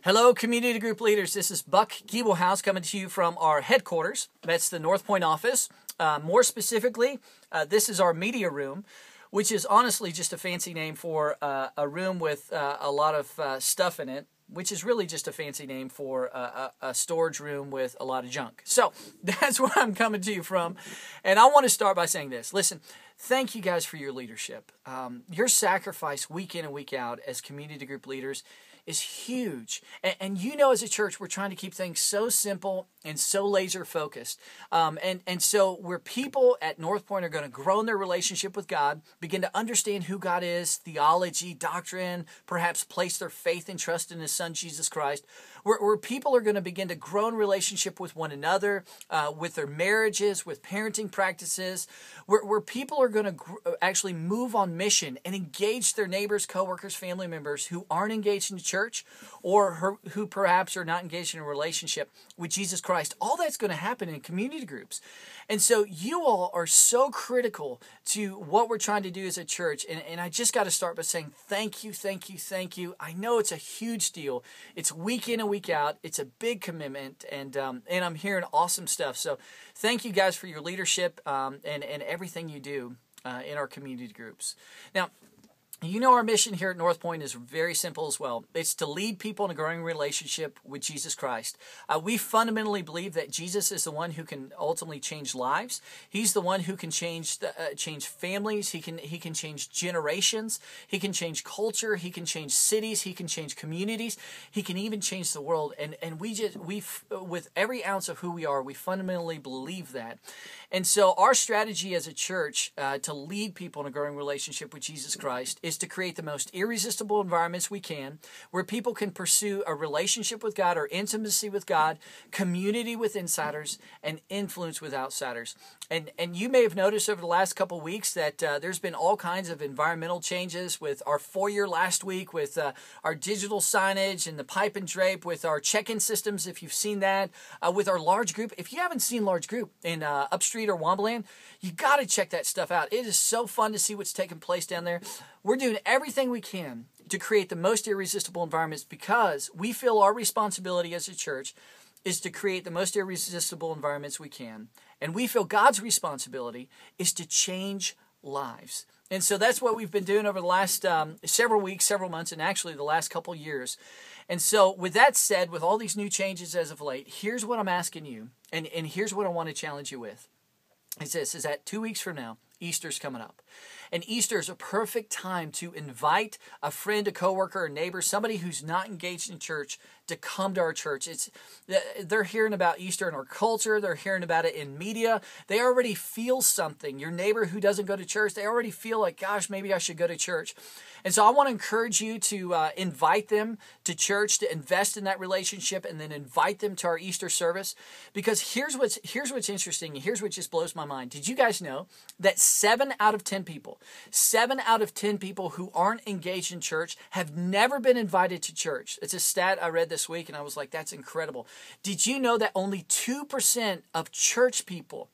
Hello, community group leaders. This is Buck Giebelhaus coming to you from our headquarters. That's the North Point office. More specifically, this is our media room, which is honestly just a fancy name for a room with a lot of stuff in it, which is really just a fancy name for a storage room with a lot of junk. So that's where I'm coming to you from. And I want to start by saying this. Listen, thank you guys for your leadership. Your sacrifice week in and week out as community group leaders is huge. And you know, as a church, we're trying to keep things so simple and so laser focused. And so where people at North Point are going to grow in their relationship with God, begin to understand who God is, theology, doctrine, perhaps place their faith and trust in His Son, Jesus Christ, where people are going to begin to grow in relationship with one another, with their marriages, with parenting practices, where people are going to actually move on mission and engage their neighbors, coworkers, family members who aren't engaged in the church or who perhaps are not engaged in a relationship with Jesus Christ. All that's going to happen in community groups. And so you all are so critical to what we're trying to do as a church. And I just got to start by saying thank you, thank you, thank you. I know it's a huge deal. It's week in and week out. It's a big commitment. And I'm hearing awesome stuff. So thank you guys for your leadership and everything you do in our community groups. Now, you know, our mission here at North Point is very simple as well. It's to lead people in a growing relationship with Jesus Christ. We fundamentally believe that Jesus is the one who can ultimately change lives. He's the one who can change families. He can change generations. He can change culture. He can change cities. He can change communities. He can even change the world. And we with every ounce of who we are, we fundamentally believe that. And so our strategy as a church to lead people in a growing relationship with Jesus Christ is to create the most irresistible environments we can, where people can pursue a relationship with God or intimacy with God, community with insiders, and influence with outsiders. And you may have noticed over the last couple of weeks that there's been all kinds of environmental changes with our foyer last week, with our digital signage and the pipe and drape, with our check-in systems, if you've seen that, with our large group. If you haven't seen large group in Upstreet or Womberland, you got to check that stuff out. It is so fun to see what's taking place down there. We're doing everything we can to create the most irresistible environments because we feel our responsibility as a church is to create the most irresistible environments we can. And we feel God's responsibility is to change lives. And so that's what we've been doing over the last several weeks, several months, and actually the last couple years. And so with that said, with all these new changes as of late, here's what I'm asking you, and here's what I want to challenge you with. It's this, is that 2 weeks from now, Easter's coming up. And Easter is a perfect time to invite a friend, a coworker, a neighbor, somebody who's not engaged in church to come to our church. They're hearing about Easter in our culture. They're hearing about it in media. They already feel something. Your neighbor who doesn't go to church, they already feel like, gosh, maybe I should go to church. And so I want to encourage you to invite them to church, to invest in that relationship, and then invite them to our Easter service. Because here's what's interesting. Here's what just blows my mind. Did you guys know that 7 out of 10 people who aren't engaged in church have never been invited to church? It's a stat I read this week, and I was like, that's incredible. Did you know that only 2% of church people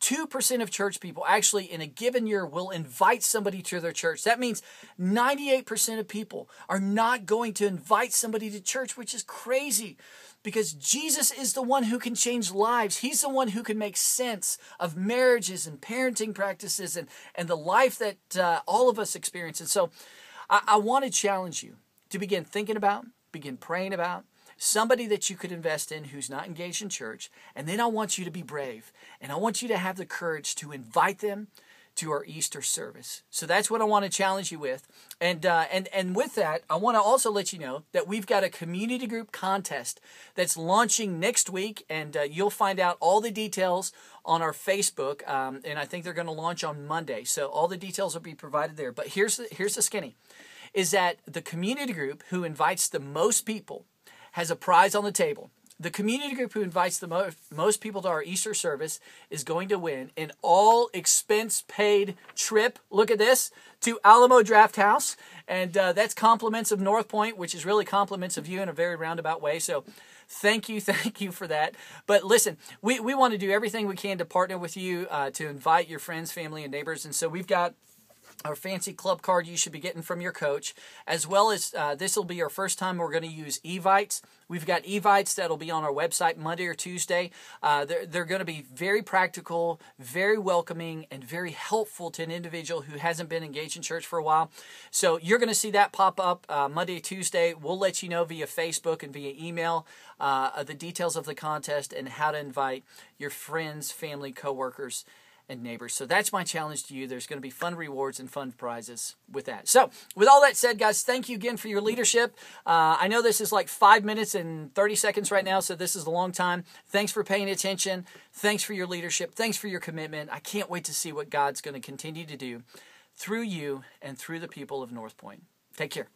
2% of church people actually in a given year will invite somebody to their church? That means 98% of people are not going to invite somebody to church, which is crazy because Jesus is the one who can change lives. He's the one who can make sense of marriages and parenting practices and the life that all of us experience. And so I want to challenge you to begin thinking about, begin praying about, somebody that you could invest in who's not engaged in church. And then I want you to be brave. And I want you to have the courage to invite them to our Easter service. So that's what I want to challenge you with. And with that, I want to also let you know that we've got a community group contest that's launching next week. And you'll find out all the details on our Facebook. And I think they're going to launch on Monday. So all the details will be provided there. But here's the skinny, is that the community group who invites the most people has a prize on the table. The community group who invites the most people to our Easter service is going to win an all-expense-paid trip, look at this, to Alamo Drafthouse. And that's compliments of North Point, which is really compliments of you in a very roundabout way. So thank you for that. But listen, we want to do everything we can to partner with you, to invite your friends, family, and neighbors. And so we've got our fancy club card you should be getting from your coach, as well as this will be our first time we're going to use Evites. We've got Evites that'll be on our website Monday or Tuesday. They're going to be very practical, very welcoming, and very helpful to an individual who hasn't been engaged in church for a while. So you're going to see that pop up Monday, Tuesday. We'll let you know via Facebook and via email the details of the contest and how to invite your friends, family, coworkers, and neighbors. So that's my challenge to you. There's going to be fun rewards and fun prizes with that. So with all that said, guys, thank you again for your leadership. I know this is like 5 minutes and 30 seconds right now, so this is a long time. Thanks for paying attention. Thanks for your leadership. Thanks for your commitment. I can't wait to see what God's going to continue to do through you and through the people of North Point. Take care.